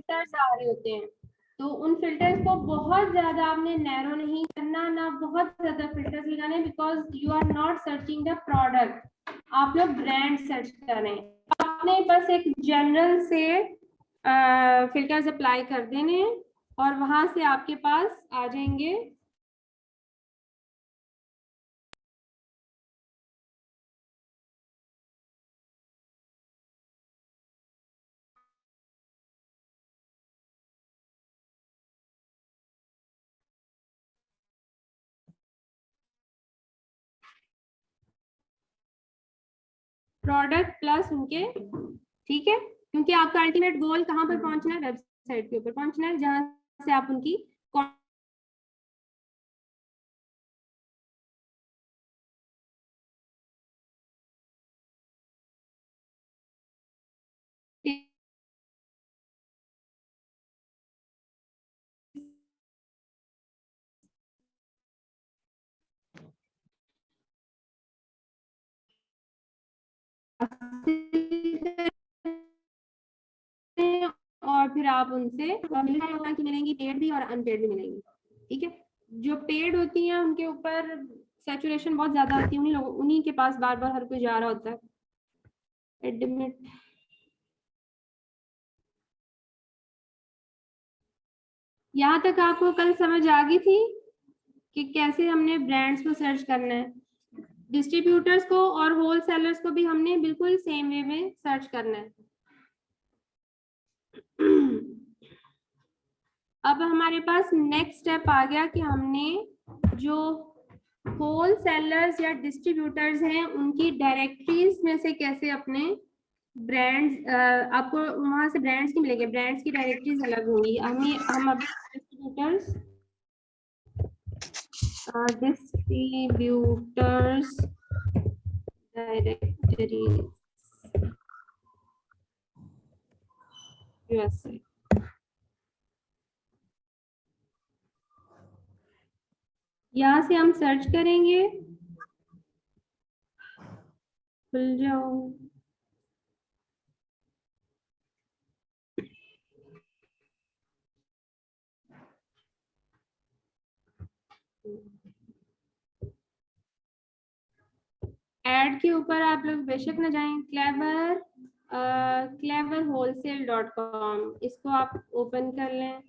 Filters आ रहे होते हैं, तो उन फिल्टर्स को बहुत ज्यादा आपने नैरो नहीं करना, ना बहुत ज्यादा फिल्टर्स लगाने, because you are not searching the product, आप लोग ब्रांड सर्च कर रहे हैं। आपने बस एक जनरल से फिल्टर्स अप्लाई कर देने हैं और वहां से आपके पास आ जाएंगे प्रोडक्ट प्लस उनके, ठीक है, क्योंकि आपका अल्टीमेट गोल कहाँ पर पहुंचना है, वेबसाइट के ऊपर पहुंचना है, जहां से आप उनकी और फिर आप उनसे की मिलेंगी, पेड भी और अनपेड भी मिलेंगी, ठीक है। जो पेड होती हैं उनके ऊपर सैचुरेशन बहुत ज्यादा होती है, उन्हीं लोगों, उन्हीं के पास बार बार हर कोई जा रहा होता है। एडमिट यहाँ तक आपको कल समझ आ गई थी कि कैसे हमने ब्रांड्स को सर्च करना है, डिस्ट्रीब्यूटर्स को और होल सेलर्स को भी हमने बिल्कुल सेम वे में सर्च करना है। अब हमारे पास नेक्स्ट स्टेप आ गया कि हमने जो होल सेलर्स या डिस्ट्रीब्यूटर्स हैं उनकी डायरेक्टरीज में से कैसे अपने ब्रांड्स, आपको वहां से ब्रांड्स की मिलेंगे, ब्रांड्स की डायरेक्टरीज अलग होंगी। हम अभी डिस्ट्रीब्यूटर्स डायरेक्टरी यूएसए, यहाँ से हम सर्च करेंगे, खुल जाओ, ऐड के ऊपर आप लोग बेशक न जाएं, cleverwholesale.com, इसको आप ओपन कर लें।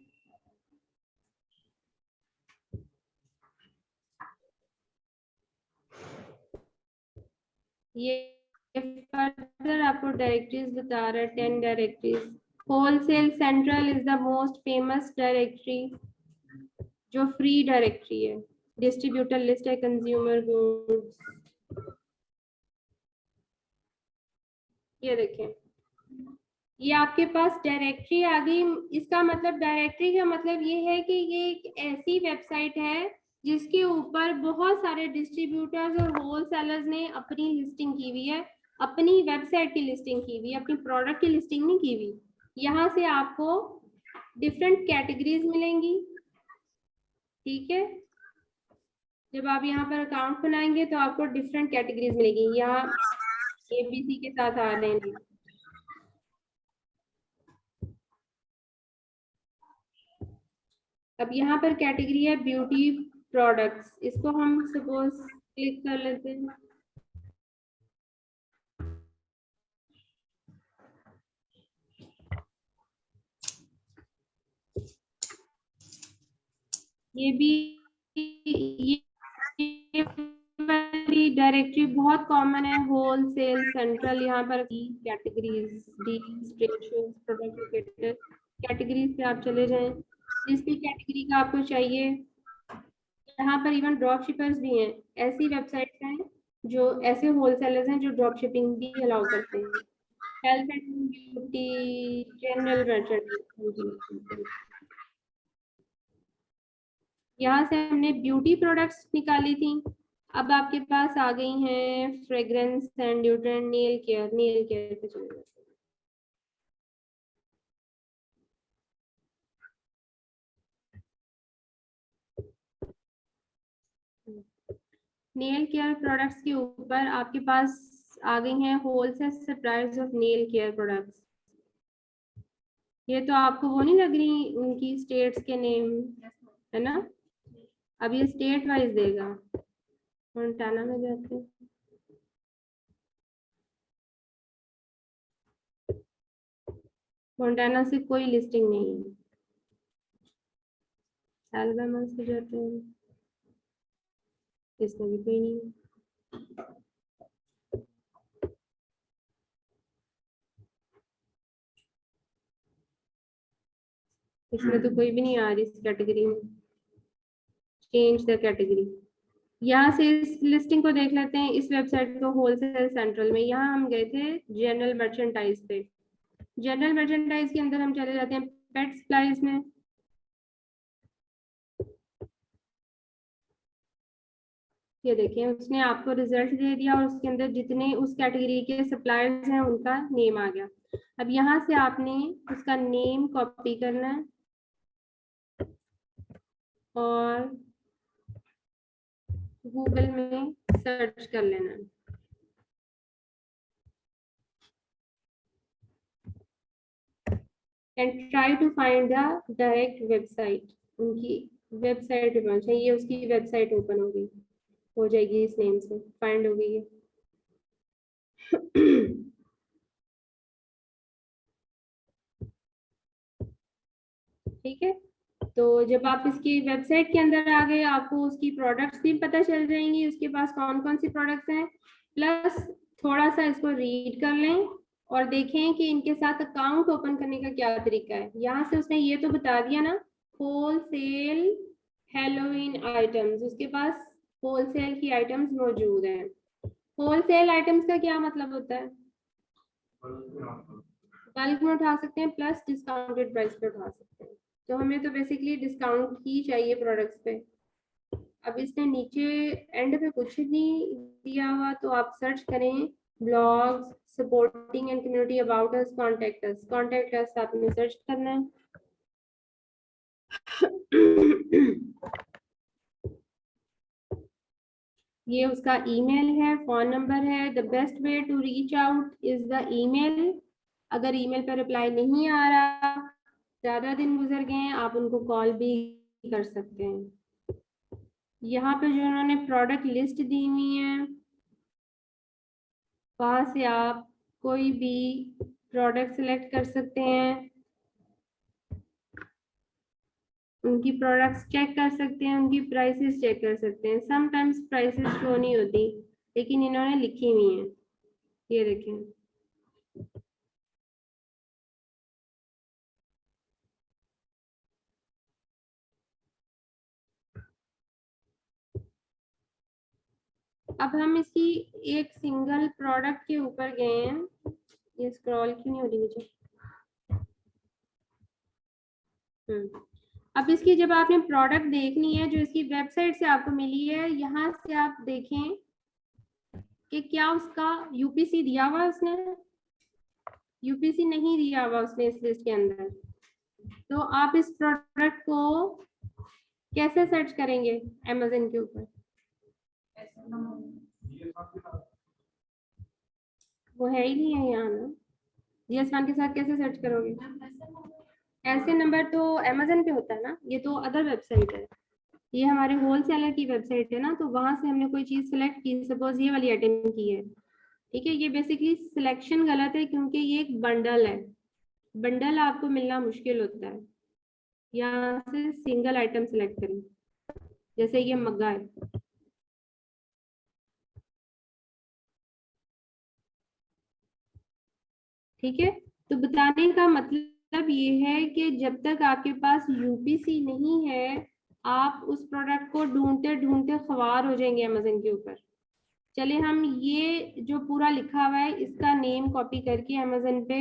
ये फर्दर आपको डायरेक्टरीज बता रहा है, 10 directories. Wholesale central is the most famous directory, जो फ्री डायरेक्टरी है। डिस्ट्रीब्यूटर लिस्ट है, कंज्यूमर गुड्स, ये देखें, ये आपके पास डायरेक्टरी आ गई। इसका मतलब, डायरेक्टरी का मतलब ये है कि ये एक ऐसी वेबसाइट है जिसके ऊपर बहुत सारे डिस्ट्रीब्यूटर्स और होल सेलर्स ने अपनी लिस्टिंग की हुई है, अपनी वेबसाइट की लिस्टिंग की हुई है, अपनी प्रोडक्ट की लिस्टिंग नहीं की हुई। यहाँ से आपको डिफरेंट कैटेगरीज मिलेंगी, ठीक है। जब आप यहाँ पर अकाउंट बनाएंगे तो आपको डिफरेंट कैटेगरीज मिलेगी। यहाँ ABC के साथ आ रहे हैं, अब यहाँ पर कैटेगरी है ब्यूटी प्रोडक्ट्स, इसको हम सपोज क्लिक कर लेते हैं। ये भी ये वाली डायरेक्टरी बहुत कॉमन है, होलसेल सेंट्रल, यहाँ पर categories, deals, trade shows, product locator, categories पे आप चले जाएं, जिस भी कैटेगरी का आपको चाहिए। यहाँ पर इवन ड्रॉप शिपर्स भी हैं, ऐसी वेबसाइट्स हैं जो ऐसे होलसेलर्स हैं जो ड्रॉप शिपिंग भी अलाउ करते हैं। Health and beauty, general merchandise, यहाँ से हमने ब्यूटी प्रोडक्ट्स निकाली थी। अब आपके पास आ गई हैं fragrance and deodorant, nail care, nail care पे चले जाते हैं। नेल केयर प्रोडक्ट्स के ऊपर आपके पास आ गई हैं wholesale suppliers of nail care products. ये तो आपको वो नहीं लग रही उनकी स्टेट्स के नेम, है ना? अब ये स्टेट वाइज देगा। मोंटाना में जाते हैं, मोंटाना से कोई लिस्टिंग नहीं है। अल्बामा से जाते हैं, इसमें भी कोई नहीं है। इसमें तो कोई भी नहीं आ रही इस कैटेगरी में। Change the category. यहाँ से इस लिस्टिंग को देख लेते हैं, इस वेबसाइट को होलसेल सेंट्रल में। यहाँ हम गए थे जनरल मर्चेंटाइज पे। जनरल मर्चेंटाइज के अंदर हम चले जाते हैं पेट सप्लाईज में। ये देखें, उसने आपको रिजल्ट दे दिया और उसके अंदर जितने उस कैटेगरी के सप्लायर्स हैं उनका नेम आ गया। अब यहाँ से आपने उसका नेम कॉपी करना है और गूगल में सर्च कर लेना है। And try to find the direct website. उनकी वेबसाइट पे पहुंचे, ये उसकी वेबसाइट ओपन होगी, हो जाएगी इस नेम से, फाइंड हो गई है। ठीक है, तो जब आप इसकी वेबसाइट के अंदर आ गए, आपको उसकी प्रोडक्ट्स भी पता चल जाएंगी, उसके पास कौन कौन सी प्रोडक्ट्स हैं। प्लस थोड़ा सा इसको रीड कर लें और देखें कि इनके साथ अकाउंट ओपन करने का क्या तरीका है। यहाँ से उसने ये तो बता दिया ना, होलसेल हेलोवीन आइटम्स, उसके पास होलसेल की आइटम्स मौजूद हैं। होलसेल आइटम्स का क्या मतलब होता है? बल्क में उठा सकते हैं, प्लस डिस्काउंटेड प्राइस पे उठा सकते हैं। तो हमें तो बेसिकली डिस्काउंट ही चाहिए प्रोडक्ट्स पे। अब इसने नीचे एंड पे कुछ नहीं दिया हुआ, तो आप सर्च करें blogs supporting and community about us, contact us. Contact us आपने सर्च करना है। ये उसका ईमेल है, फोन नंबर है। The best way to reach out is the email. अगर ईमेल पर रिप्लाई नहीं आ रहा, ज्यादा दिन गुजर गए हैं, आप उनको कॉल भी कर सकते हैं। यहाँ पे जो उन्होंने प्रोडक्ट लिस्ट दी हुई है, वहां से आप कोई भी प्रोडक्ट सिलेक्ट कर सकते हैं, उनकी प्रोडक्ट्स चेक कर सकते हैं, उनकी प्राइसेस चेक कर सकते हैं। समटाइम्स प्राइसेस शो नहीं होती, लेकिन इन्होंने लिखी हुई है, ये देखें। अब हम इसकी एक सिंगल प्रोडक्ट के ऊपर गए हैं, ये स्क्रॉल क्यों नहीं हो रही मुझे। अब इसकी जब आपने प्रोडक्ट देखनी है, जो इसकी वेबसाइट से आपको मिली है, यहाँ से आप देखें कि क्या उसका यूपीसी दिया हुआ उसने। यूपीसी नहीं दिया हुआ उसने इस लिस्ट के अंदर। तो आप इस प्रोडक्ट को कैसे सर्च करेंगे अमेज़न के ऊपर? वो है ही नहीं है यहाँ ना। जीएस1 के साथ कैसे सर्च करोगे? ऐसे नंबर तो अमेज़न पे होता है ना, ये तो अदर वेबसाइट है। ये हमारे होलसेलर की वेबसाइट है ना, तो वहां से हमने कोई चीज सेलेक्ट की, सपोज ये वाली आइटम की है, ठीक है। ये बेसिकली सिलेक्शन गलत है, क्योंकि ये एक बंडल है। बंडल आपको मिलना मुश्किल होता है। यहाँ से सिंगल आइटम सेलेक्ट करें, जैसे ये मग्गा है। ठीक है, तो बताने का मतलब ये है कि जब तक आपके पास यूपीसी नहीं है, आप उस प्रोडक्ट को ढूंढते ढूंढते ख्वार हो जाएंगे अमेज़न के ऊपर। चले हम ये जो पूरा लिखा हुआ है, इसका नेम कॉपी करके अमेज़न पे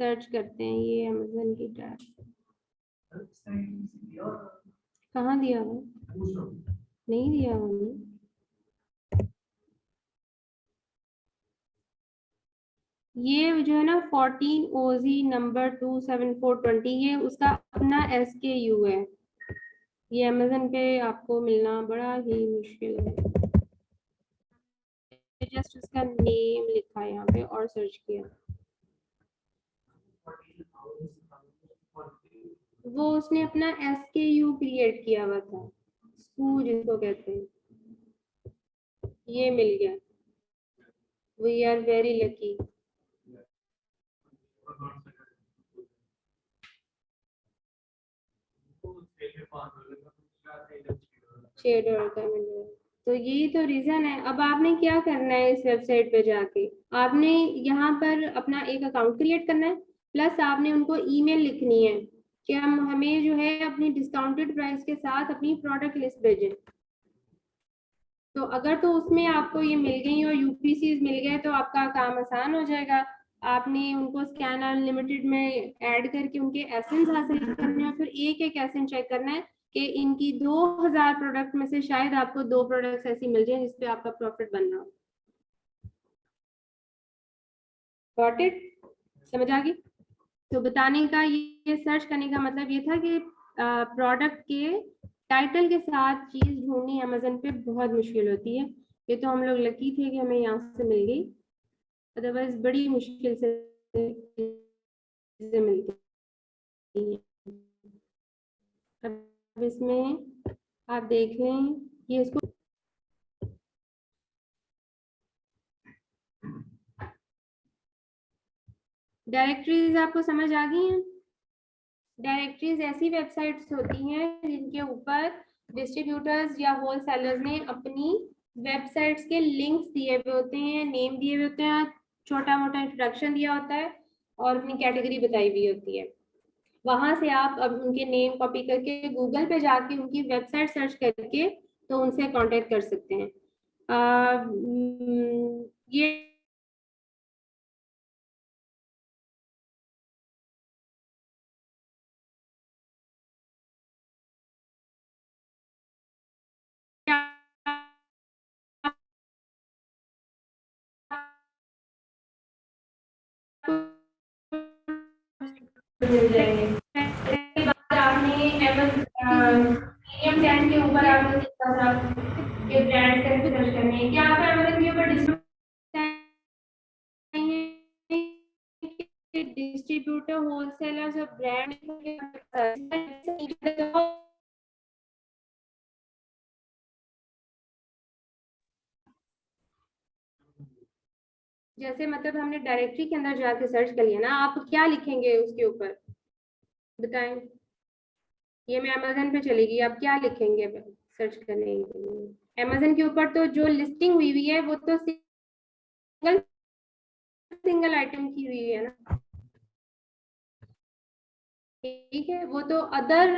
सर्च करते हैं। ये अमेज़न की टैब कहाँ दिया हुआ? नहीं दिया हुआ। ये जो है ना 14 OZ नंबर 27420, ये उसका अपना SKU है। ये अमेज़न पे आपको मिलना बड़ा ही मुश्किल है। जस्ट उसका नेम लिखा है यहाँ पे और सर्च किया। वो उसने अपना SKU क्रिएट किया हुआ था, SKU जिसको कहते हैं, ये मिल गया। We are very lucky. शेडर का मिल गया। तो यही तो रीजन है। अब आपने क्या करना है, इस वेबसाइट पे जाके आपने यहाँ पर अपना एक अकाउंट क्रिएट करना है, प्लस आपने उनको ईमेल लिखनी है कि हम हमें जो है अपनी डिस्काउंटेड प्राइस के साथ अपनी प्रोडक्ट लिस्ट भेजें। तो अगर तो उसमें आपको ये मिल गई और यूपीसी मिल गए तो आपका काम आसान हो जाएगा। आपने उनको स्कैन अनलिमिटेड में ऐड करके उनके एसेंस हासिल करने हैं, फिर एक एक एसेंस चेक करना है कि इनकी 2000 प्रोडक्ट में से शायद आपको 2 प्रोडक्ट्स ऐसी मिल जाए जिसपे आपका प्रॉफिट बन रहा हो। Got it? समझ आ गई? तो बताने का ये सर्च करने का मतलब ये था कि प्रोडक्ट के टाइटल के साथ चीज ढूंढनी अमेजन पे बहुत मुश्किल होती है। ये तो हम लोग लकी थे कि हमें यहाँ से मिल गई, अदरवाइज बड़ी मुश्किल से चीजें मिलती हैं। अब इसमें आप देख लें, ये इसको डायरेक्टरीज आपको समझ आ गई हैं? डायरेक्टरीज ऐसी वेबसाइट्स होती हैं जिनके ऊपर डिस्ट्रीब्यूटर्स या होलसेलर्स ने अपनी वेबसाइट्स के लिंक्स दिए हुए होते हैं, नेम दिए हुए होते हैं, छोटा मोटा इंट्रोडक्शन दिया होता है और अपनी कैटेगरी बताई हुई होती है। वहां से आप अब उनके नेम कॉपी करके गूगल पे जाके उनकी वेबसाइट सर्च करके तो उनसे कांटेक्ट कर सकते हैं। ये मिल जाएंगे। उसके बाद आपने प्रीमियम ब्रांड के ऊपर आपने देखा था कि ब्रांड कैसे सर्च करने हैं। क्या आप अमेज़न के ऊपर डिस्ट्रीब्यूटर होलसेलर्स और ब्रांड जैसे मतलब हमने डायरेक्टरी के अंदर जाके सर्च कर लिया ना, आप क्या लिखेंगे उसके ऊपर बताएं? ये मैं अमेजन पे चलेगी, आप क्या लिखेंगे सर्च करने के लिए? अमेजन के ऊपर तो जो लिस्टिंग हुई हुई है वो तो सिंगल सिंगल आइटम की हुई है ना, ठीक है, वो तो अदर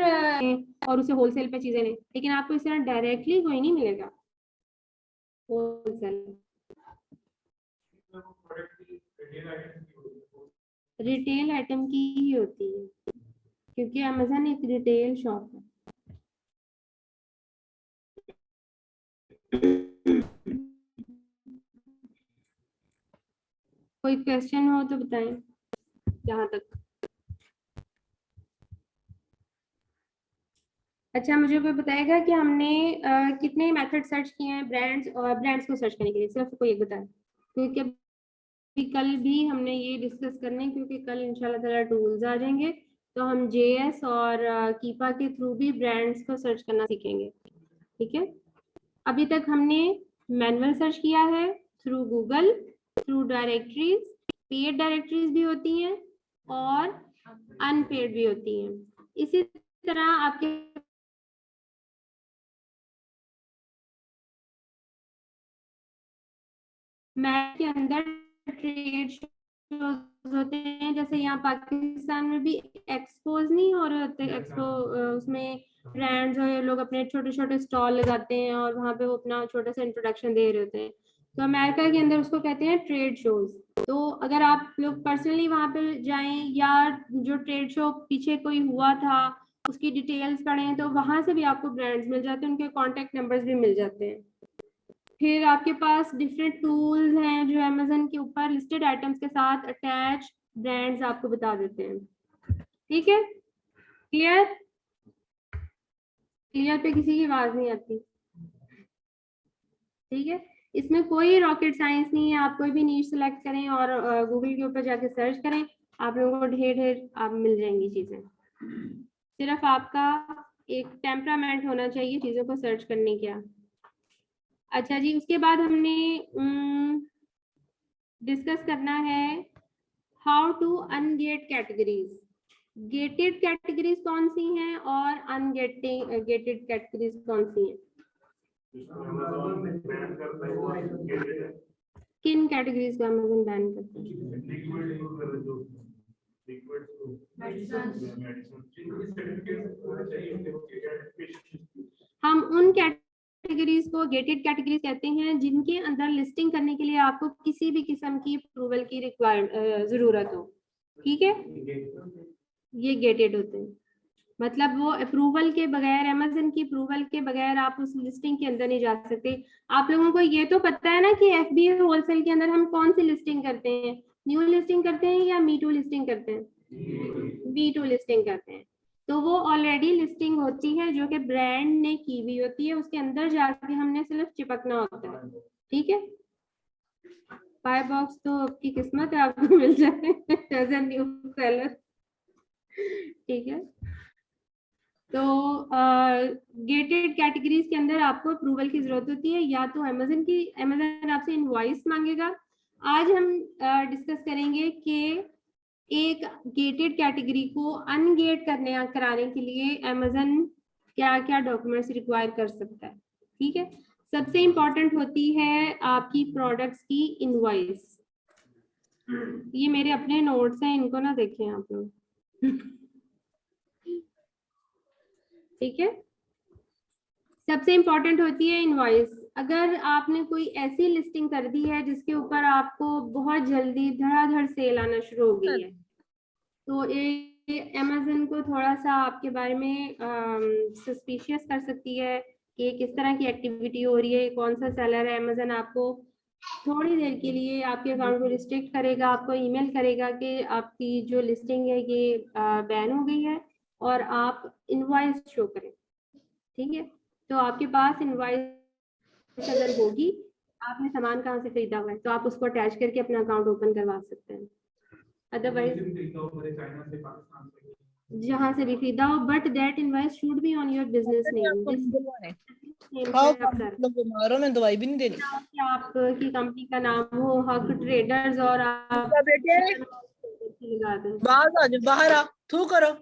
और उसे होलसेल पे चीजें नहीं, लेकिन आपको इस तरह डायरेक्टली कोई नहीं मिलेगा होलसेल। रिटेल आइटम की ही होती है क्योंकि अमेजन एक रिटेल शॉप है। कोई क्वेश्चन हो तो बताएं जहां तक। अच्छा, मुझे कोई बताएगा कि हमने कितने मेथड सर्च किए हैं ब्रांड्स और ब्रांड्स को सर्च करने के लिए? सिर्फ कोई एक बताए, क्योंकि अभी कल भी हमने ये डिस्कस करने, क्योंकि कल इंशाल्लाह ताला टूल्स आ जाएंगे तो हम JS और कीपा के थ्रू भी ब्रांड्स को सर्च करना सीखेंगे। ठीक है, अभी तक हमने मैनुअल सर्च किया है through Google, through directories, paid directories भी होती हैं और अनपेड भी होती हैं। इसी तरह आपके मैच के अंदर ट्रेड शोज होते हैं, जैसे यहाँ पाकिस्तान में भी एक्सपोज नहीं हो रहे होते, एक्सपो उसमें ब्रांड्स और लोग अपने छोटे छोटे स्टॉल लगाते हैं और वहाँ पे वो अपना छोटा सा इंट्रोडक्शन दे रहे होते हैं। तो अमेरिका के अंदर उसको कहते हैं ट्रेड शोज। तो अगर आप लोग पर्सनली वहाँ पे जाएं या जो ट्रेड शो पीछे कोई हुआ था उसकी डिटेल्स पढ़ें तो वहां से भी आपको ब्रांड्स मिल जाते हैं, उनके कॉन्टेक्ट नंबर्स भी मिल जाते हैं। फिर आपके पास डिफरेंट टूल्स हैं जो अमेजन के ऊपर लिस्टेड आइटम्स के साथ अटैच ब्रांड्स आपको बता देते हैं। ठीक है, क्लियर? क्लियर पे किसी की आवाज नहीं आती? ठीक है, इसमें कोई रॉकेट साइंस नहीं है। आप कोई भी नीश सेलेक्ट करें और गूगल के ऊपर जाके सर्च करें, आप लोगों को ढेर ढेर आप मिल जाएंगी चीजें। सिर्फ आपका एक टेम्परामेंट होना चाहिए चीजों को सर्च करने का। अच्छा जी, उसके बाद हमने डिस्कस करना है how to ungate categories. Gated categories कौन सी हैं और गेटेड कैटेगरीज कौन सी हैं? किन कैटेगरीज को अमेज़न बैन करता है? हम उन कैटेगरीज को गेटेड कैटेगरीज कहते हैं जिनके अंदर लिस्टिंग करने के लिए आपको किसी भी किस्म की अप्रूवल की जरूरत हो। ठीक है, ये गेटेड होते हैं। मतलब वो अप्रूवल के बगैर, अमेज़न की अप्रूवल के बगैर आप उस लिस्टिंग के अंदर नहीं जा सकते। आप लोगों को ये तो पता है ना कि FBA होलसेल के अंदर हम कौन सी लिस्टिंग करते हैं? न्यू लिस्टिंग करते हैं या मी टू लिस्टिंग करते हैं? मी टू लिस्टिंग करते हैं। तो वो ऑलरेडी लिस्टिंग होती है जो कि ब्रांड ने की हुई होती है, उसके अंदर जाके हमने सिर्फ चिपकना होता है। ठीक है, फायर बॉक्स तो आपकी किस्मत है, आपको मिल जाए एज ए न्यू सेलर। ठीक है, तो गेटेड कैटेगरीज के अंदर आपको अप्रूवल की जरूरत होती है, या तो अमेज़न आपसे इनवॉइस मांगेगा। आज हम डिस्कस करेंगे कि एक गेटेड कैटेगरी को अनगेट कराने के लिए अमेज़न क्या क्या डॉक्यूमेंट्स रिक्वायर कर सकता है। ठीक है, सबसे इंपॉर्टेंट होती है आपकी प्रोडक्ट्स की इनवॉइस। ये मेरे अपने नोट्स हैं, इनको ना देखें आप लोग। ठीक है, सबसे इंपॉर्टेंट होती है इनवॉइस। अगर आपने कोई ऐसी लिस्टिंग कर दी है जिसके ऊपर आपको बहुत जल्दी धड़ाधड़ सेल आना शुरू हो गई है, तो ये अमेज़न को थोड़ा सा आपके बारे में सस्पिशियस कर सकती है कि किस तरह की एक्टिविटी हो रही है, कौन सा सेलर है। अमेज़न आपको थोड़ी देर के लिए आपके अकाउंट को रिस्ट्रिक्ट करेगा, आपको ईमेल करेगा कि आपकी जो लिस्टिंग है ये बैन हो गई है और आप इनवॉइस शो करें। ठीक है, तो आपके पास इनवॉइस अगर होगी, आपने सामान कहाँ से खरीदा हुआ है तो आप उसको अटैच करके अपना अकाउंट ओपन करवा सकते हैं। अदरवाइज जहाँ से भी खरीदा हो, but that invoice should be on your business name. मारो में दवाई भी नहीं देनी। आपकी कंपनी का नाम हो हक ट्रेडर्स और आप बाहर आ, थू करो,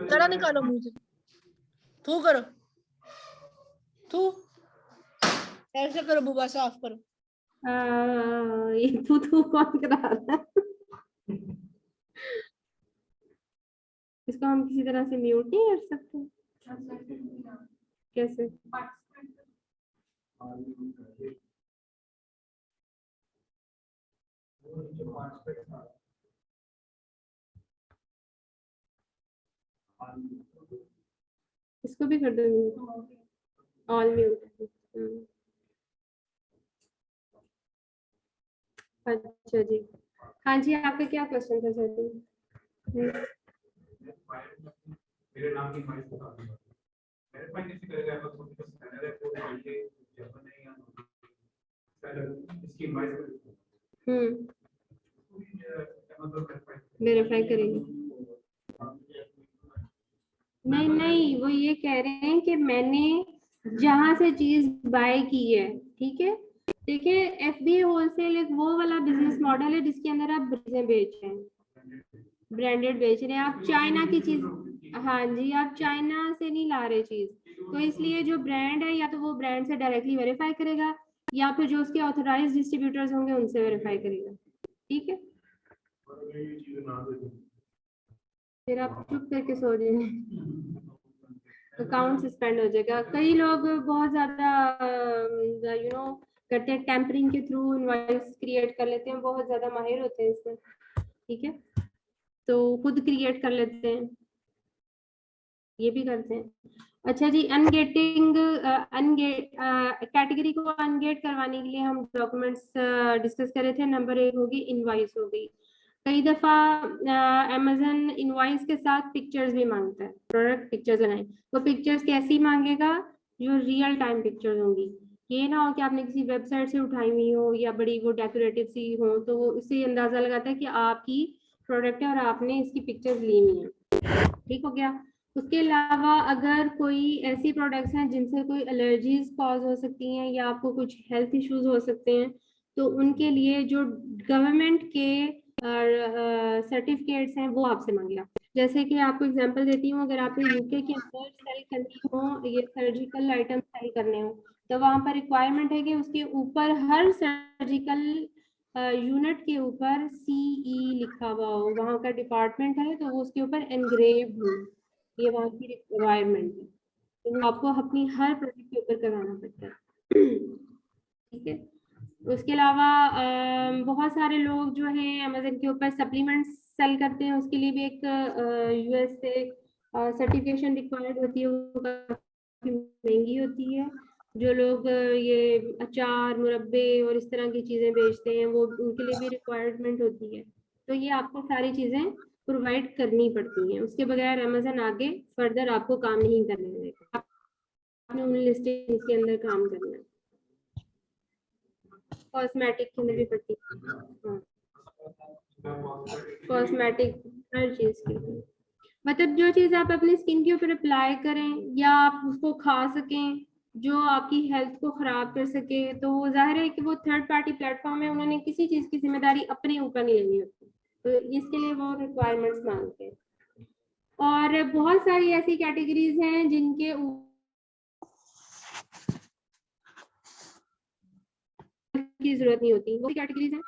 जरा निकालो मुंह से, थू करो, थू ऐसे करो, बुबा साफ करो। ये थू कौन करा रहा है? इसको हम किसी तरह से म्यूट नहीं कर सकते? कैसे? इसको भी कर दो म्यूट, ऑल म्यूट। अच्छा जी, हाँ जी, आपका क्या क्वेश्चन था सर? मेरे नाम की इनवॉइस बता दूंगा, वेरीफाई कैसे करेगा? सेलर है वो ये जब नहीं सेलर इसकी इनवॉइस वेरीफाई करेंगे। नहीं, वो ये कह रहे हैं कि मैंने जहां से चीज बाय की है। ठीक है, देखिए FBA होलसेल एक वो वाला बिजनेस मॉडल है जिसके अंदर आप चीजें बेच रहे हैं, ब्रांडेड बेच रहे हैं। आप चाइना की चीज, हाँ जी, आप चाइना से नहीं ला रहे चीज, तो इसलिए जो ब्रांड है या तो वो ब्रांड से डायरेक्टली वेरीफाई करेगा या फिर जो उसके ऑथराइज्ड डिस्ट्रीब्यूटर्स होंगे उनसे वेरीफाई करेगा। ठीक है, फिर आप चुप करके सो जाए, अकाउंट सस्पेंड हो जाएगा। कई लोग बहुत ज्यादा करते हैं, टेम्परिंग के थ्रू इनवॉइस क्रिएट कर लेते हैं, बहुत ज्यादा माहिर होते हैं इसमें। ठीक है, तो खुद क्रिएट कर लेते हैं, ये भी करते हैं। अच्छा जी, कैटेगरी को अनगेट करवाने के लिए हम डॉक्यूमेंट्स डिस्कस कर रहे थे। नंबर 1 होगी इनवॉइस हो गई। कई दफा अमेज़न इनवॉइस के साथ पिक्चर्स भी मांगता है, प्रोडक्ट पिक्चर्स बनाए। तो पिक्चर्स कैसी मांगेगा? जो रियल टाइम पिक्चर्स होंगी, ये ना हो कि आपने किसी वेबसाइट से उठाई हुई हो या बड़ी वो डेकोरेटिव सी हो, तो वो उससे अंदाजा लगाता है कि आपकी प्रोडक्ट है और आपने इसकी पिक्चर्स ली हुई है। ठीक हो गया। उसके अलावा अगर कोई ऐसी प्रोडक्ट्स हैं जिनसे कोई एलर्जीज कॉज हो सकती हैं या आपको कुछ हेल्थ इश्यूज हो सकते हैं, तो उनके लिए जो गवर्नमेंट के सर्टिफिकेट्स हैं वो आपसे मांगेगा। जैसे कि आपको एग्जांपल देती हूँ, अगर आपको यूके के अंदर सेल करनी हो, ये सर्जिकल आइटम सेल करने हो, तो वहां पर रिक्वायरमेंट है कि उसके ऊपर हर सर्जिकल यूनिट के ऊपर सीई लिखा हुआ हो, वहां का डिपार्टमेंट है तो वो उसके ऊपर एनग्रेव हो, ये वहां की रिक्वायरमेंट है, तो वो आपको अपनी हर प्रोडक्ट के ऊपर कराना पड़ता है। ठीक है। उसके अलावा बहुत सारे लोग जो हैं अमेजन के ऊपर सप्लीमेंट्स सेल करते हैं, उसके लिए भी एक यूएस से सर्टिफिकेशन रिक्वायर्ड होती है, वो काफी महंगी होती है। जो लोग ये अचार मुरब्बे और इस तरह की चीजें बेचते हैं, वो उनके लिए भी रिक्वायरमेंट होती है। तो ये आपको सारी चीजें प्रोवाइड करनी पड़ती हैं, उसके बगैर अमेजन आगे फर्दर आपको काम नहीं करने देगा, आपने उन लिस्टिंग्स के अंदर काम करना है। कॉस्मेटिक के अंदर भी पड़ती है, कॉस्मेटिक हर चीज के लिए, मतलब जो चीज आप अपनी स्किन के ऊपर अप्लाई करें या आप उसको खा सकें जो आपकी हेल्थ को खराब कर सके, तो वो जाहिर है कि वो थर्ड पार्टी प्लेटफॉर्म है, उन्होंने किसी चीज की जिम्मेदारी अपने ऊपर नहीं लेनी होती, तो इसके लिए वो रिक्वायरमेंट्स मांगते हैं। और बहुत सारी ऐसी कैटेगरीज हैं जिनके की जरूरत नहीं होती, वो कैटेगरीज हैं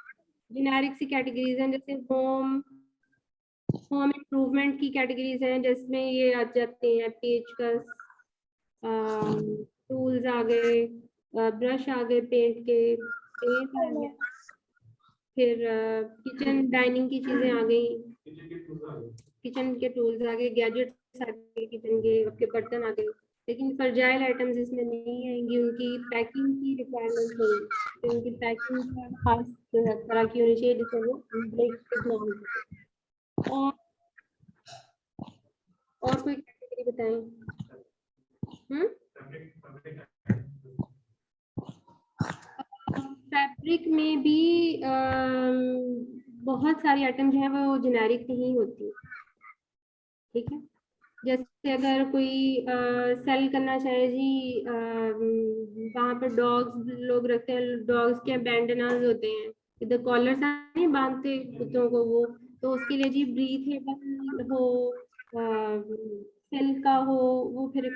जेनेरिक सी कैटेगरीज हैं, जैसे होम होम इम्प्रूवमेंट की कैटेगरीज हैं, जिसमें ये आ जाते हैं पेचकस, टूल्स आ गए, ब्रश आ गए, पेंट आ गया, फिर किचन डाइनिंग की चीजें आ गई, किचन के टूल्स आ गए, गैजेट्स आ गए, किचन के आपके बर्तन आ गए। लेकिन फर्जाइल आइटम्स इसमें नहीं आएंगी, उनकी पैकिंग की रिक्वायरमेंट होगी, तो उनकी पैकिंग खास तरह की होनी चाहिए जिससे वो ब्रेक ना हो सके। और कोई कैटेगरी बताएं। फैब्रिक में भी बहुत सारी आइटम जो है वो जेनेरिक नहीं होती, ठीक है। जैसे अगर कोई सेल करना चाहे जी, वहां पर डॉग्स लोग रखते हैं, डॉग्स के बैंडनास होते हैं, इधर कॉलर से नहीं बांधते कुत्तों को, वो तो उसके लिए जी ब्रीथेबल हो, सेल का हो, वो फिर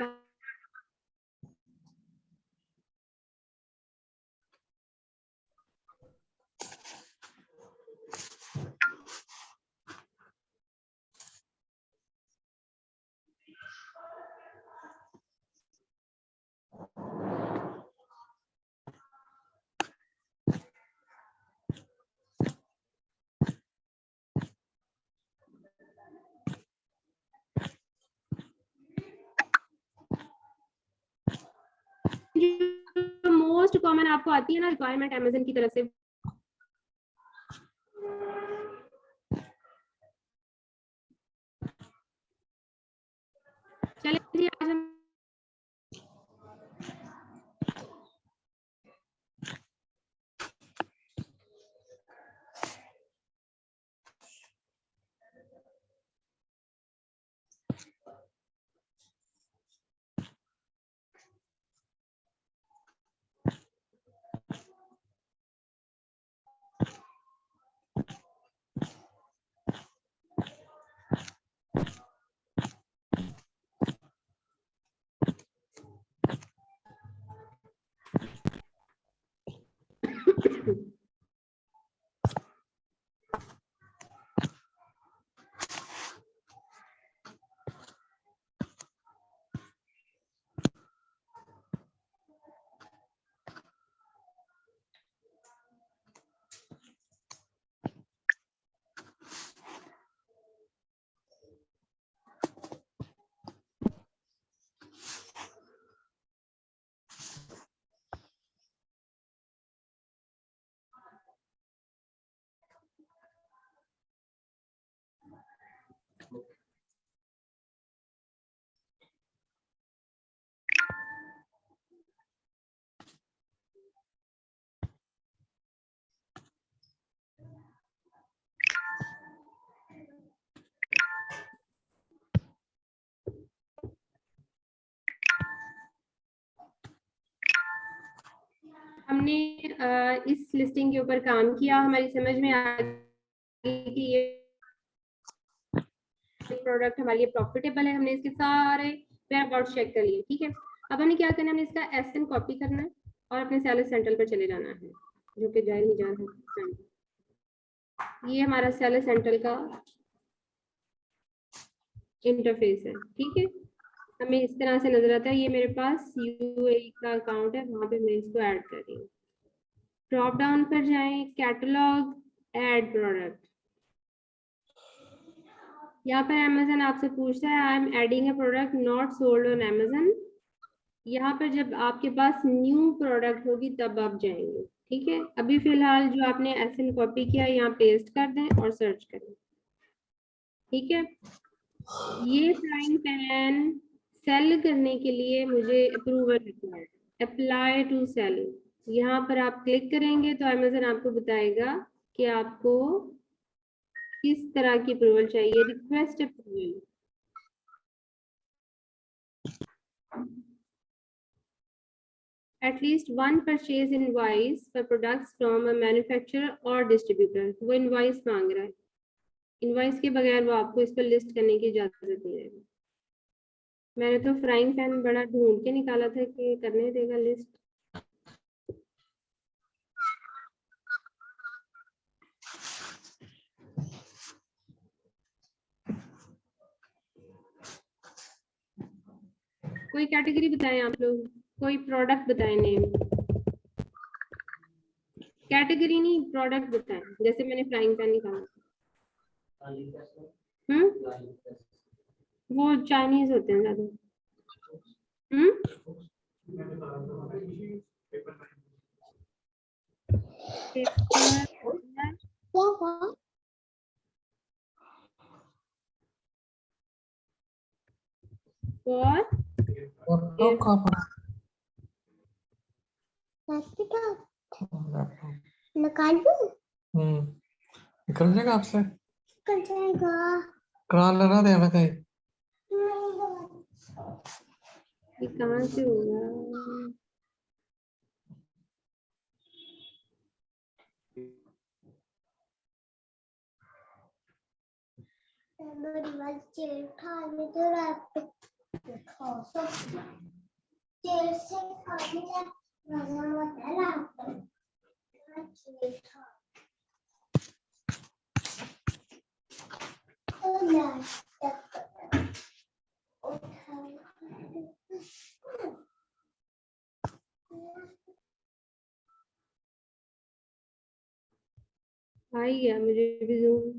जो मोस्ट कॉमन आपको आती है ना रिक्वायरमेंट अमेजन की तरफ से, चलिए जी आज हम हमने इस लिस्टिंग के ऊपर काम किया, हमारी समझ में आ गई कि ये प्रोडक्ट हमारे लिए प्रॉफिटेबल है, हमने इसके सारे वेयरअबाउट्स चेक कर लिए, ठीक है। अब हमें क्या करना है, हमने इसका एसएन कॉपी करना है और अपने सेलर सेंट्रल पर चले जाना है, जो कि जाहिर ही जान है। ये हमारा सेलर सेंट्रल का इंटरफेस है, ठीक है। हमें इस तरह से नजर आता है, ये मेरे पास यूएई का अकाउंट है, वहां पे मैं इसको ऐड कर रही हूँ। ड्रॉप डाउन पर जाएं, कैटलॉग, ऐड प्रोडक्ट। यहाँ पर अमेजन आपसे पूछता है I am adding a product not sold on Amazon. यहाँ पर जब आपके पास न्यू प्रोडक्ट होगी तब आप जाएंगे, ठीक है। अभी फिलहाल जो आपने एसएन कॉपी किया यहाँ पेस्ट कर दें और सर्च करें, ठीक है। ये फ्राइंग पैन सेल करने के लिए मुझे approval required, apply to sell. यहाँ पर आप क्लिक करेंगे तो अमेजन आपको बताएगा कि आपको किस तरह की अप्रूवल चाहिए, request approval. At least one purchase invoice for products from a manufacturer or distributor। वो इनवॉइस मांग रहा है, इनवॉइस के बगैर वो आपको इस पर लिस्ट करने की इजाजत नहीं देगा। मैंने तो फ्राइंग पैन बड़ा ढूंढ के निकाला था कि करने देगा लिस्ट। कोई कैटेगरी बताएं आप लोग, कोई प्रोडक्ट बताएं, नेम। कैटेगरी नहीं, प्रोडक्ट बताएं। जैसे मैंने फ्राइंग पैन निकाला, वो चाइनीज होते हैं ज्यादा। और निकाल दूं? निकल जाएगा आपसे, निकल जाएगा। करा लेना देना कहीं। ये कहाँ से होगा? मेरी बच्चे खाने तो रात खा सब तेल से खाने का मजा मत है ना। आ ही गया मुझे भी जूम।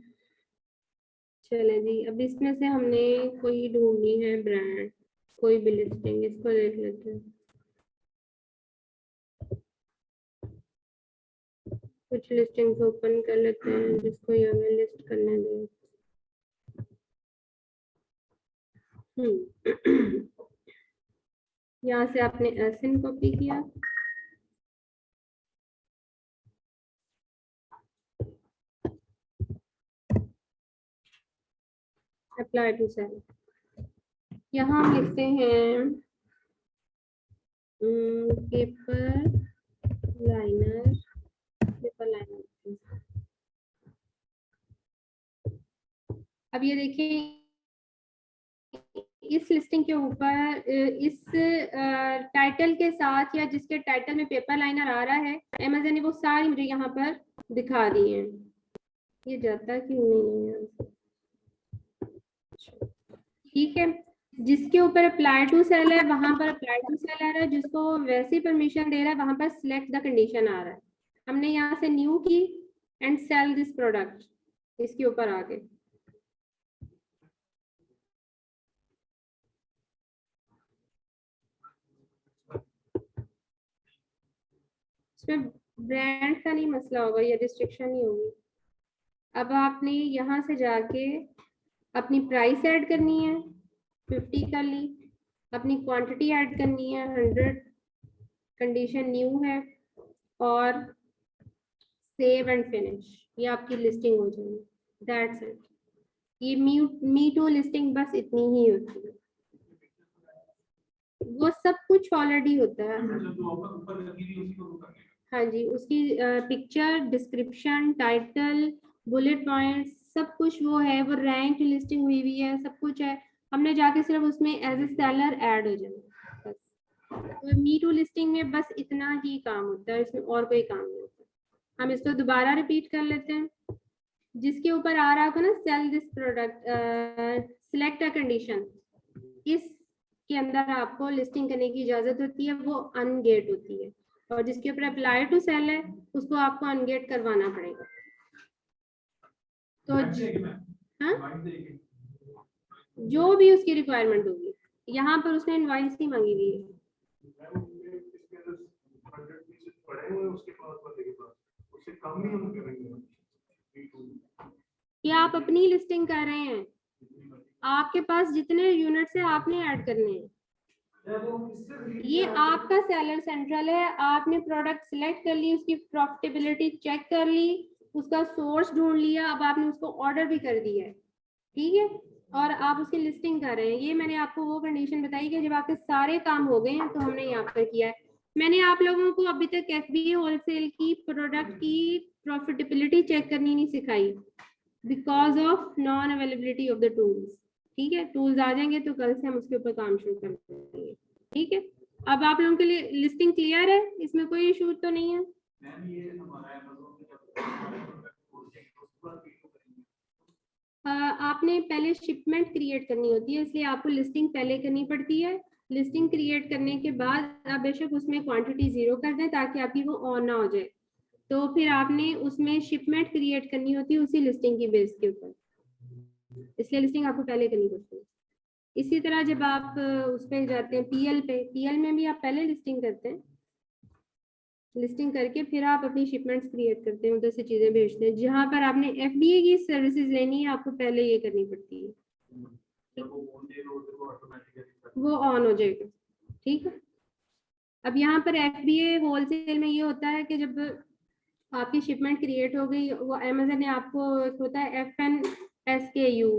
चले जी, अब इसमें से हमने कोई ढूंढनी है ब्रांड, कोई भी लिस्टिंग, इसको देख लेते हैं। कुछ लिस्टिंग्स ओपन कर लेते हैं जिसको ये हमें लिस्ट करने दें। यहाँ से आपने एसएन कॉपी किया, अप्लाई टू सेल। यहाँ हम लिखते हैं पेपर लाइनर, पेपर लाइनर। अब ये देखिए, इस लिस्टिंग के ऊपर इस टाइटल के साथ या जिसके टाइटल में पेपर लाइनर आ रहा है, अमेज़न ने वो सारी मुझे यहाँ पर दिखा दी है। ये जाता क्यों नहीं है? ठीक है, जिसके ऊपर अप्लाई टू सेल है वहां पर अप्लाई टू सेल आ रहा है, जिसको वैसी परमिशन दे रहा है वहां पर सिलेक्ट द कंडीशन आ रहा है। हमने यहाँ से न्यू की एंड सेल दिस प्रोडक्ट, इसके ऊपर आ गए। इसमें ब्रांड का नहीं मसला होगा या रिस्ट्रिक्शन नहीं होगी। अब आपने यहाँ से जाके अपनी प्राइस ऐड करनी है, 50 कर ली, अपनी क्वांटिटी ऐड करनी है 100, कंडीशन न्यू है, और सेव एंड फिनिश, ये आपकी लिस्टिंग हो जाएगी। That's it. ये मी टू लिस्टिंग बस इतनी ही होती है, वो सब कुछ ऑलरेडी होता है। हाँ जी, उसकी picture, description, title, bullet points, सब कुछ वो है, वो रैंक लिस्टिंग हुई हुई है, सब कुछ है। हमने जाके सिर्फ उसमें एज ए सेलर ऐड हो जाना बस। तो मी टू लिस्टिंग में बस इतना ही काम होता है, इसमें और कोई काम नहीं होता। हम इसको दोबारा रिपीट कर लेते हैं। जिसके ऊपर आ रहा होगा ना sell this product, select a condition, इस के अंदर आपको लिस्टिंग करने की इजाजत होती है, वो अनगेट होती है। और जिसके ऊपर अप्लाई टू सेल है उसको आपको अनगेट करवाना पड़ेगा। तो हाँ, जो भी उसकी रिक्वायरमेंट होगी, यहाँ पर उसने इनवॉइस ही मांगी हुई है। क्या आप अपनी लिस्टिंग कर रहे हैं? आपके पास जितने यूनिट्स है आपने ऐड करने हैं। ये आपका सेलर सेंट्रल है, आपने प्रोडक्ट सिलेक्ट कर ली, उसकी प्रॉफिटेबिलिटी चेक कर ली, उसका सोर्स ढूंढ लिया, अब आपने उसको ऑर्डर भी कर दिया है, ठीक है, और आप उसकी लिस्टिंग कर रहे हैं। ये मैंने आपको वो कंडीशन बताई कि जब आपके सारे काम हो गए हैं तो हमने यहाँ पर किया है। मैंने आप लोगों को अभी तक FBA होलसेल की प्रोडक्ट की प्रॉफिटेबिलिटी चेक करनी नहीं सिखाई, because of non availability of the tools. ठीक है, टूल्स आ जाएंगे तो कल से हम उसके ऊपर काम शुरू कर देंगे। ठीक है, अब आप लोगों के लिए लिस्टिंग क्लियर है, इसमें कोई इशू तो नहीं है? आपने पहले शिपमेंट क्रिएट करनी होती है, इसलिए आपको लिस्टिंग पहले करनी पड़ती है। लिस्टिंग क्रिएट करने के बाद आप बेशक उसमें क्वांटिटी 0 कर दें ताकि आपकी वो ऑन ना हो जाए, तो फिर आपने उसमें शिपमेंट क्रिएट करनी होती है उसी लिस्टिंग की बेस के ऊपर, इसलिए लिस्टिंग आपको पहले करनी पड़ती है। इसी तरह जब आप उस पर जाते हैं PL पे, PL में भी आप पहले लिस्टिंग करते हैं, लिस्टिंग करके फिर आप अपनी शिपमेंट्स क्रिएट करते हैं, उधर से चीजें भेजते हैं। जहां पर आपने FBA की सर्विसेज लेनी है आपको पहले ये करनी पड़ती है, वो ऑन हो जाएगा। ठीक है, अब यहाँ पर FBA होलसेल में ये होता है कि जब आपकी शिपमेंट क्रिएट हो गई, वो अमेज़न ने आपको एक होता है FNSKU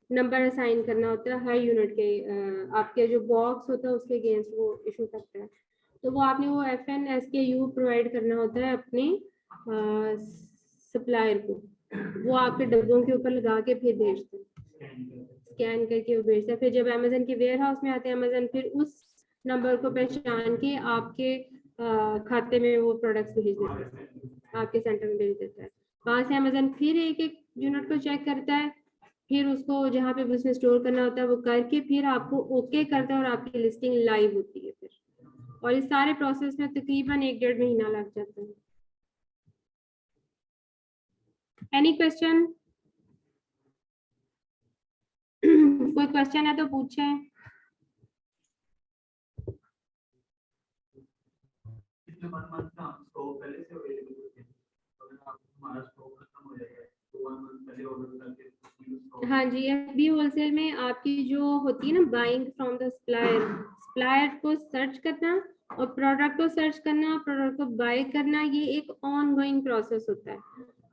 नंबर असाइन करना होता है हर यूनिट के, आपके जो बॉक्स होता है उसके अगेंस्ट वो इशू करता है, तो वो आपने वो FNSKU प्रोवाइड करना होता है अपने सप्लायर को। वो आपके डब्बों के ऊपर लगा के फिर भेजते हैं, स्कैन करके वो भेजता है। फिर जब अमेज़न के वेयर हाउस में आते हैं, अमेज़न फिर उस नंबर को पहचान के आपके खाते में वो प्रोडक्ट्स भेज देता है, आपके सेंटर में भेज देता है। वहां से अमेज़न फिर एक एक यूनिट को चेक करता है, फिर उसको जहाँ पे उसमें स्टोर करना होता है वो करके फिर आपको ओके करता है और आपकी लिस्टिंग लाइव होती है फिर। और इस सारे प्रोसेस में तकरीबन 1-1.5 महीना लग जाता है। Any question? कोई क्वेश्चन है तो पूछें। हाँ जी, FBA होलसेल में आपकी जो होती है ना buying from the supplier, supplier को सर्च करना और प्रोडक्ट को सर्च करना, प्रोडक्ट को बाय करना, ये एक ऑन गोइंग प्रोसेस होता है।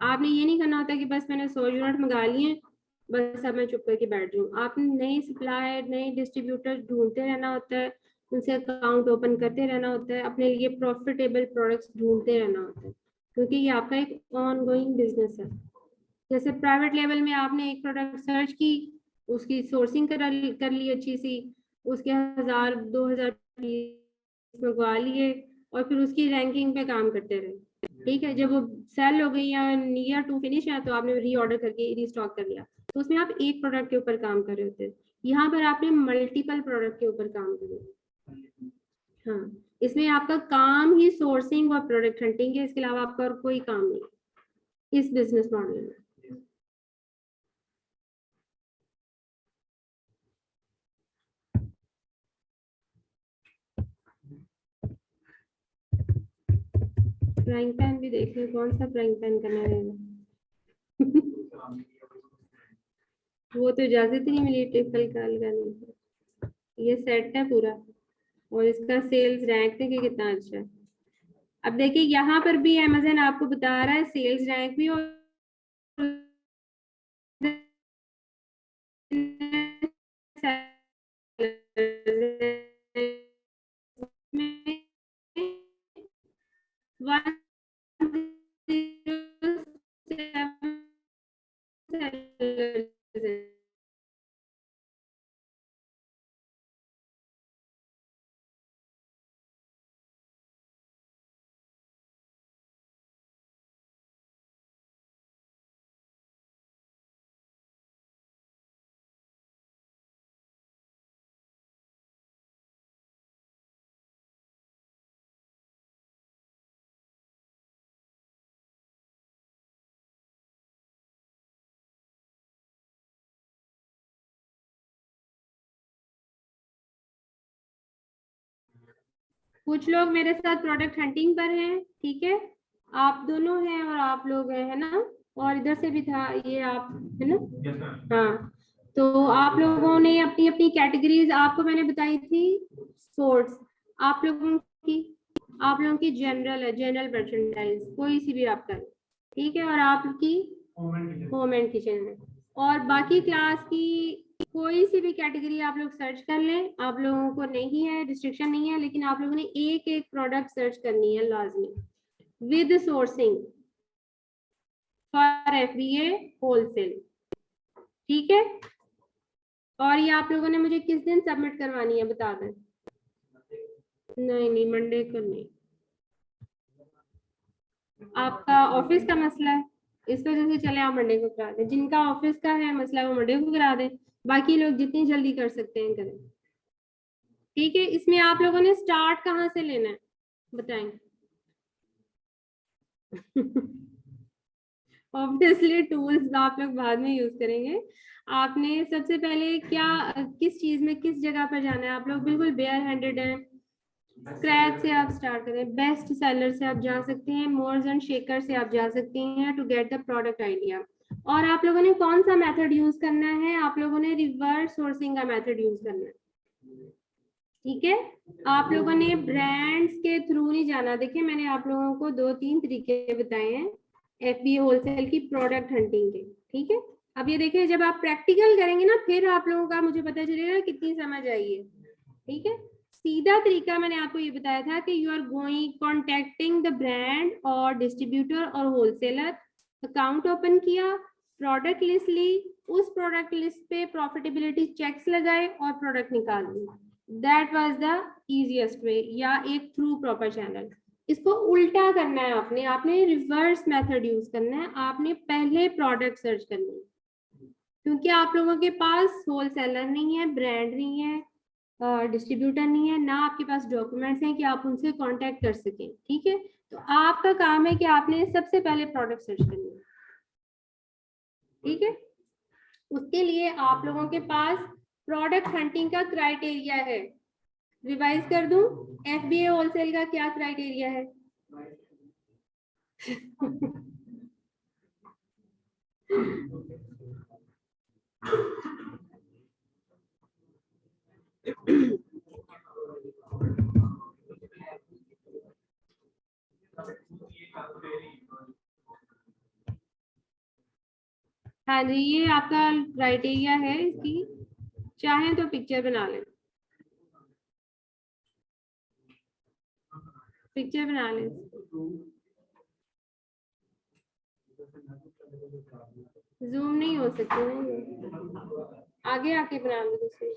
आपने ये नहीं करना होता कि बस मैंने 100 यूनिट मंगा लिए, बस अब मैं चुप करके बैठ जाऊँ। आपने नए सप्लायर, नए डिस्ट्रीब्यूटर ढूंढते रहना होता है, उनसे अकाउंट ओपन करते रहना होता है, अपने लिए प्रॉफिटेबल प्रोडक्ट्स ढूंढते रहना होता है, क्योंकि ये आपका एक ऑन गोइंग बिजनेस है। जैसे प्राइवेट लेवल में आपने एक प्रोडक्ट सर्च की, उसकी सोर्सिंग कर ली अच्छी सी, उसके 1000-2000 मंगवा लिए और फिर उसकी रैंकिंग पे काम करते रहे। ठीक है, जब वो सेल हो गई या नियर टू फिनिश है तो आपने रीऑर्डर करके रीस्टॉक कर लिया, तो उसमें आप एक प्रोडक्ट के ऊपर काम कर रहे होते हैं। यहाँ पर आपने मल्टीपल प्रोडक्ट के ऊपर काम किया। हाँ, इसमें आपका काम ही सोर्सिंग और प्रोडक्ट हंटिंग है, इसके अलावा आपका और कोई काम नहीं है इस बिजनेस मॉडल में। फ्राइंग पैन भी देख लें, कौन सा फ्राइंग पैन करना रहेगा। वो तो इजाजत ही नहीं मिली ट्रिपल का लगाने की। ये सेट है पूरा और इसका सेल्स रैंक देखिए कितना अच्छा है। अब देखिए यहाँ पर भी अमेज़न आपको बता रहा है सेल्स रैंक भी और कुछ लोग मेरे साथ प्रोडक्ट हंटिंग पर हैं, ठीक है, आप दोनों हैं और आप लोग हैं, है ना, और इधर से भी था ये आप, है ना, हाँ। तो आप लोगों ने अपनी अपनी कैटेगरीज आपको मैंने बताई थी, स्पोर्ट्स आप लोगों की जनरल है, जनरल मर्चेंडाइज कोई सी भी आपका है, ठीक है, और आपकी होम एंड किचन है, और बाकी क्लास की कोई सी भी कैटेगरी आप लोग सर्च कर लें, आप लोगों को नहीं है, रिस्ट्रिक्शन नहीं है, लेकिन आप लोगों ने एक एक प्रोडक्ट सर्च करनी है लाजमी with sourcing for FBA wholesale, ठीक है। और ये आप लोगों ने मुझे किस दिन सबमिट करवानी है बता दें। नहीं मंडे को नहीं, आपका ऑफिस का मसला है, इस वजह से चले आप मंडे को करा दें, जिनका ऑफिस का है मसला वो मंडे को करा दें, बाकी लोग जितनी जल्दी कर सकते हैं करें, ठीक है। इसमें आप लोगों ने स्टार्ट कहाँ से लेना है बताएं। ऑब्वियसली टूल्स आप लोग बाद में यूज करेंगे, आपने सबसे पहले क्या किस चीज में किस जगह पर जाना है, आप लोग बिल्कुल बेयर हैंडेड हैं, स्क्रैच से आप स्टार्ट करें, बेस्ट सेलर से आप जा सकते हैं, मोर्स एंड शेकर से आप जा सकते हैं to get the product idea. और आप लोगों ने कौन सा मेथड यूज करना है, आप लोगों ने रिवर्स सोर्सिंग का मेथड यूज करना है, ठीक है। आप लोगों ने ब्रांड्स के थ्रू नहीं जाना, देखिए मैंने आप लोगों को 2-3 तरीके बताए हैं FBA होलसेल की प्रोडक्ट हंटिंग के, ठीक है। अब ये देखिए जब आप प्रैक्टिकल करेंगे ना फिर आप लोगों का मुझे पता चलेगा कितनी समझ आई है, ठीक है। सीधा तरीका मैंने आपको ये बताया था कि you are going contacting the brand और डिस्ट्रीब्यूटर और होलसेलर, अकाउंट ओपन किया, प्रोडक्ट लिस्ट ली, उस प्रोडक्ट लिस्ट पे प्रॉफिटेबिलिटी चेक्स लगाए और प्रोडक्ट निकाल ली, that was the easiest way, या एक थ्रू प्रॉपर चैनल। इसको उल्टा करना है आपने, आपने रिवर्स मेथड यूज करना है, आपने पहले प्रोडक्ट सर्च करनी है, क्योंकि आप लोगों के पास होलसेलर नहीं है, ब्रांड नहीं है, डिस्ट्रीब्यूटर नहीं है, ना आपके पास डॉक्यूमेंट्स हैं कि आप उनसे कांटेक्ट कर सकें, ठीक है। तो आपका काम है कि आपने सबसे पहले प्रोडक्ट सर्च करनी है, ठीक है। उसके लिए आप लोगों के पास प्रोडक्ट हंटिंग का क्राइटेरिया है, रिवाइज कर दूं, FBA होलसेल का क्या क्राइटेरिया है। हाँ जी, ये आपका क्राइटेरिया है इसकी, चाहे तो पिक्चर बना लें, पिक्चर बना लें, जूम नहीं हो सकती ना, आगे आके बना लो दूसरी।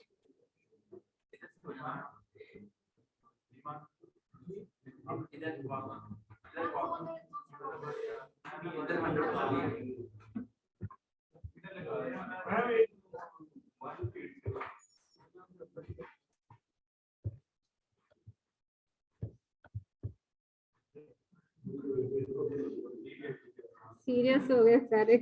सीरियस हो गए सारे।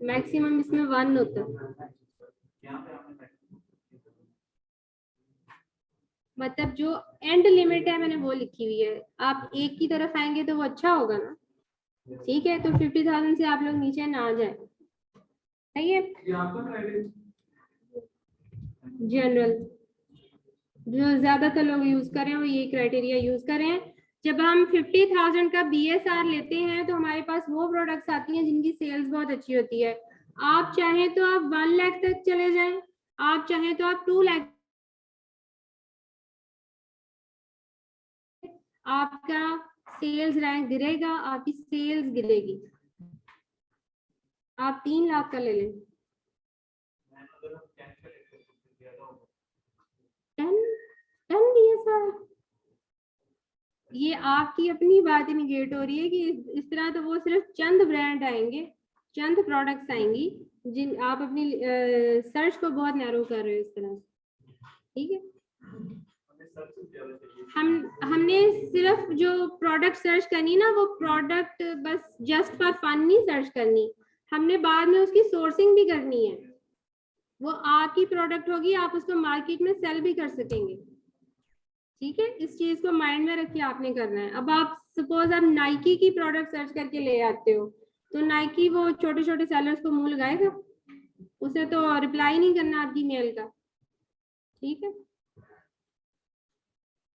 मैक्सिमम इसमें 1 होता है, मतलब जो एंड लिमिट है मैंने वो लिखी हुई है, आप एक की तरफ आएंगे तो वो अच्छा होगा ना, ठीक है। तो 50,000 से आप लोग नीचे ना जाए, सही है। जनरल जो ज्यादातर लोग यूज करें वो ये क्राइटेरिया यूज करें। जब हम 50,000 का BSR लेते हैं तो हमारे पास वो प्रोडक्ट्स आती हैं जिनकी सेल्स बहुत अच्छी होती है, आप चाहें तो आप 1 लाख तक चले जाएं, आप चाहें तो आप 2 लाख, आपका सेल्स रैंक गिरेगा, आपकी सेल्स गिरेगी, आप 3 लाख का ले लें। 10 BSR, ये आपकी अपनी बात निगेट हो रही है कि इस तरह तो वो सिर्फ चंद ब्रांड आएंगे, चंद प्रोडक्ट्स आएंगी, जिन आप अपनी सर्च को बहुत नैरो कर रहे हो इस तरह से। हमने सिर्फ जो प्रोडक्ट सर्च करनी ना, वो प्रोडक्ट बस जस्ट फॉर फन नहीं सर्च करनी, हमने बाद में उसकी सोर्सिंग भी करनी है। वो आपकी प्रोडक्ट होगी, आप उसको मार्केट में सेल भी कर सकेंगे। ठीक है, इस चीज को माइंड में रखिए आपने करना है। अब आप सपोज आप नाइकी की प्रोडक्ट सर्च करके ले आते हो, तो नाइकी वो छोटे छोटे सेलर्स को मुंह लगाएगा, उसे तो रिप्लाई नहीं करना आपकी मेल का। ठीक है,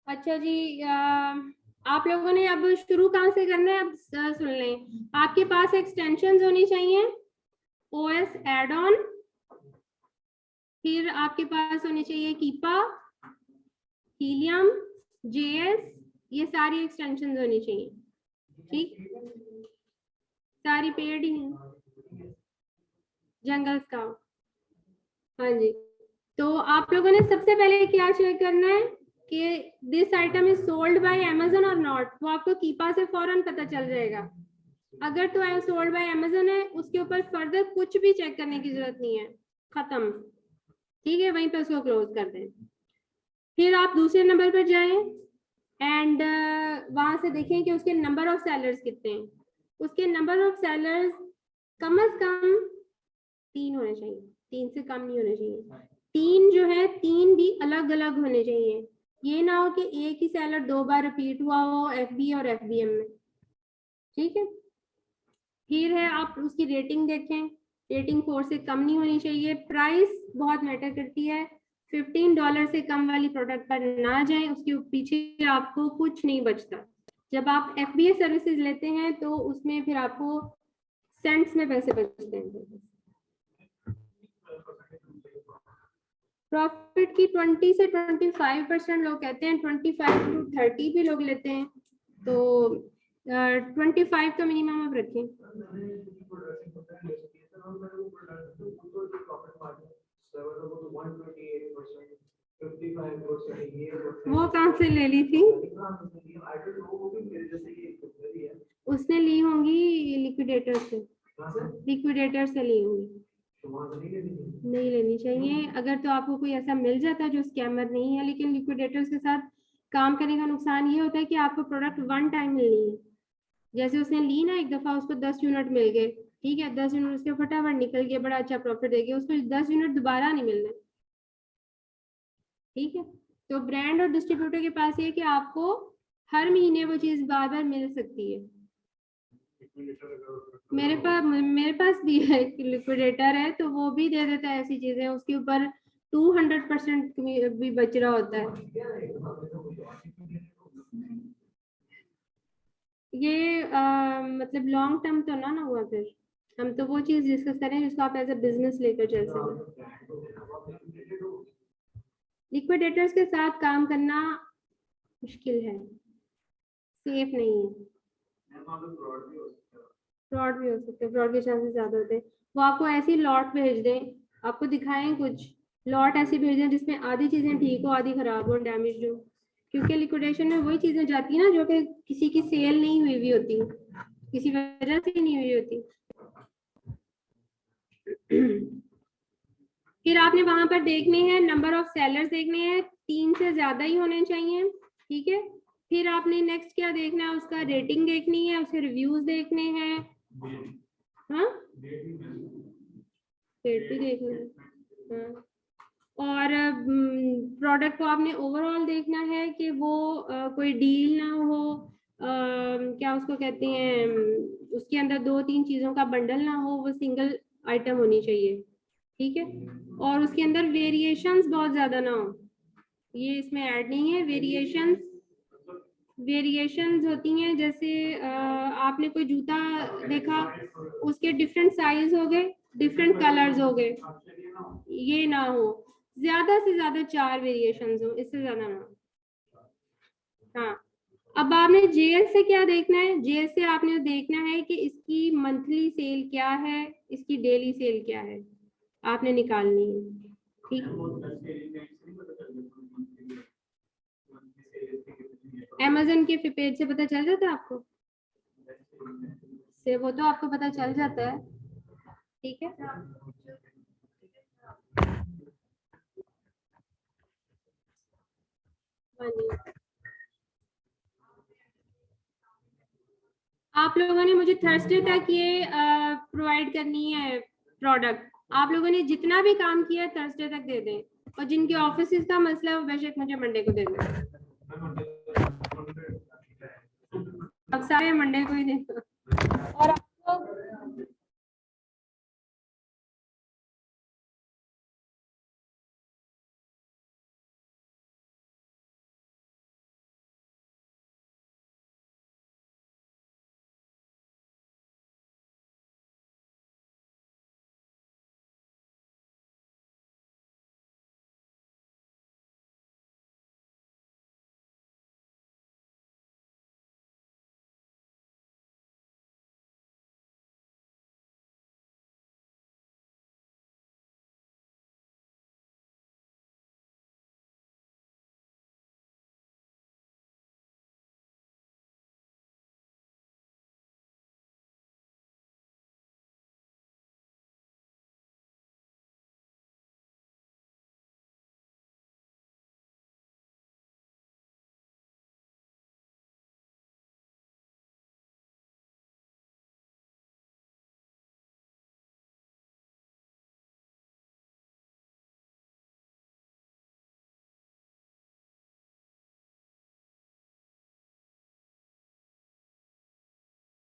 अच्छा जी, आप लोगों ने अब शुरू कहाँ से करना है, अब सुन लें। आपके पास एक्सटेंशंस होनी चाहिए, ओएस एड ऑन, फिर आपके पास होनी चाहिए कीपा, हीलियम, जेएस, ये सारी एक्सटेंशंस होनी चाहिए। ठीक, सारी पेड ही हैं, जंगल स्काउट। हाँ जी, तो आप लोगों ने सबसे पहले क्या चेक करना है कि this item is sold by Amazon और नॉट, वो आपको कीपा से फौरन पता चल जाएगा। अगर तो सोल्ड बाय अमेजन है, उसके ऊपर फर्दर कुछ भी चेक करने की जरूरत नहीं है, खत्म। ठीक है, वहीं पे उसको क्लोज कर दें। फिर आप दूसरे नंबर पर जाएं एंड वहां से देखें कि उसके नंबर ऑफ सेलर्स कितने हैं। उसके नंबर ऑफ सेलर्स कम से कम 3 होने चाहिए, 3 से कम नहीं होने चाहिए। 3 जो है, 3 भी अलग अलग होने चाहिए। ये ना हो कि एक ही सेलर 2 बार रिपीट हुआ हो एफबी और एफबीएम में। ठीक है, फिर है आप उसकी रेटिंग देखें, रेटिंग 4 से कम नहीं होनी चाहिए। प्राइस बहुत मैटर करती है, $15 से कम वाली प्रोडक्ट पर ना जाएं, उसके पीछे आपको कुछ नहीं बचता। जब आप एफबीए सर्विसेज लेते हैं तो उसमें फिर आपको सेंट्स में पैसे बचते हैं। प्रॉफिट की 20 से 25% लोग कहते हैं, 25 to 30 भी लोग लेते हैं, तो 25 का मिनिमम आप रखें। वो कहाँ से ले ली थी? उसने ली होंगी लिक्विडेटर से, लिक्विडेटर से ली होंगी। नहीं लेनी चाहिए। अगर तो आपको कोई ऐसा मिल जाता है जो स्कैमर नहीं है, लेकिन लिक्विडेटर्स के साथ काम करने का नुकसान ये होता है कि आपको प्रोडक्ट वन टाइम मिलनी है। जैसे उसने ली ना एक दफा, उसको 10 यूनिट मिल गए, ठीक है, 10 यूनिट उसके फटाफट निकल गए, बड़ा अच्छा प्रॉफिट दे गया, उसको 10 यूनिट दोबारा नहीं मिलने। ठीक है, तो ब्रांड और डिस्ट्रीब्यूटर के पास ये कि आपको हर महीने वो चीज बार बार मिल सकती है। मेरे पास भी है लिक्विडेटर है, तो वो भी दे देता है ऐसी चीजें, उसके ऊपर 200% भी बच रहा होता है। ये मतलब लॉन्ग टर्म तो ना हुआ, फिर हम तो वो चीज डिस्कस करें जिसको आप एज ए बिजनेस लेकर चल सकें। लिक्विडेटर्स के साथ काम करना मुश्किल है, सेफ नहीं है, फ्रॉड भी हो सकते हैं, फ्रॉड के चांसेस ज्यादा होते हैं। वो आपको ऐसी लॉट भेज दें, आपको दिखाएं कुछ लॉट ऐसी भेज दें जिसमें आधी चीजें ठीक हो, आधी खराब हो, डैमेज हो, क्योंकि लिक्विडेशन में वही चीजें जाती है ना जो कि किसी की सेल नहीं हुई होती, किसी वजह से नहीं हुई होती। फिर आपने वहां पर देखने हैं नंबर ऑफ सेलर्स देखने हैं, 3 से ज्यादा ही होने चाहिए। ठीक है, फिर आपने नेक्स्ट क्या देखना है, उसका रेटिंग देखनी है, उसके रिव्यूज देखने हैं। हाँ, डेट भी देखना है। हाँ, और प्रोडक्ट को आपने ओवरऑल देखना है कि वो कोई डील ना हो, क्या उसको कहते हैं, उसके अंदर 2-3 चीजों का बंडल ना हो, वो सिंगल आइटम होनी चाहिए। ठीक है, और उसके अंदर वेरिएशंस बहुत ज्यादा ना हो, ये इसमें ऐड नहीं है। वेरिएशंस होती हैं, जैसे आपने कोई जूता देखा, उसके डिफरेंट साइज हो गए, डिफरेंट कलर्स हो गए, ये ना हो। ज्यादा से ज्यादा 4 वेरिएशंस हो, इससे ज्यादा ना हो। हाँ, अब आपने जेएस से क्या देखना है, जेएस से आपने देखना है कि इसकी मंथली सेल क्या है, इसकी डेली सेल क्या है, आपने निकालनी है। ठीक, अमेज़न के पेज से पता चल जाता है आपको, से वो तो आपको पता चल जाता है। ठीक है, हाँ जी, आप लोगों ने मुझे थर्सडे तक ये प्रोवाइड करनी है प्रोडक्ट। आप लोगों ने जितना भी काम किया थर्सडे तक दे दें, और जिनके ऑफिस का मसला है वो बेशक मुझे मंडे को दे दें। अब सारे मंडे को ही दें। और